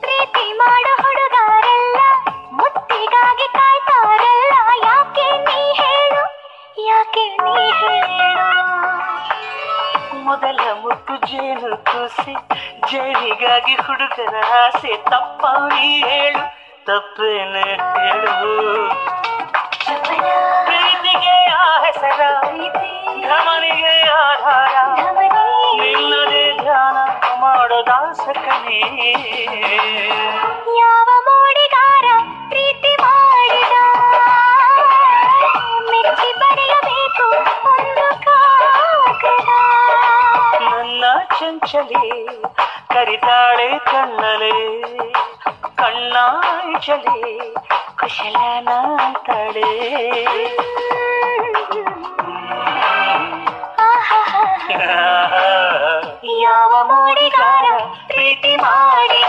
ಪ್ರೀತಿ ಮಾಡೋ ಹುಡುಗಾರೆಲ್ಲ ಮುತ್ತಿಗಾಗಿ ಕಾಯ್ತಾರಲ್ಲ, ಯಾಕೆ ನೀ ಹೇಳು, ಯಾಕೆ ನೀ ಹೇಳು. ಮೊದಲ ಮುತ್ತು ಜೇನು ಕೂಸಿ ಜೇನಿಗಾಗಿ ಹುಡುಗರ ಆಸೆ, ತಪ್ಪ ನೀ ಹೇಳು, ತಪ್ಪೇನು ಹೇಳು. ಪ್ರೀತಿಗೆ ಆ ಹೆಸರ, ಧಮನಿಗೆ ಆಧಾರ, ನಿನ್ನದೇ ಧ್ಯಾನ ಮಾಡೋದಾಸಕನೇ. ಯಾವ ಮೋಡಿಗಾರ ಪ್ರೀತಿ ಮಾಡಿದ, ಮೆಚ್ಚಿ ಬರೆಯಬೇಕು ಒಂದು ಕಾಗದ. ನನ್ನ ಚಂಚಲೆ ಕರಿತಾಳೆ ಕಣ್ಣಲೆ, ಕಣ್ಣಾಂಚಲೆ ಕುಶಲನ ಅಂತಾಳೆ. ಯಾವ ಮೋಡಿಗಾರ ಪ್ರೀತಿ ಮಾಡಿ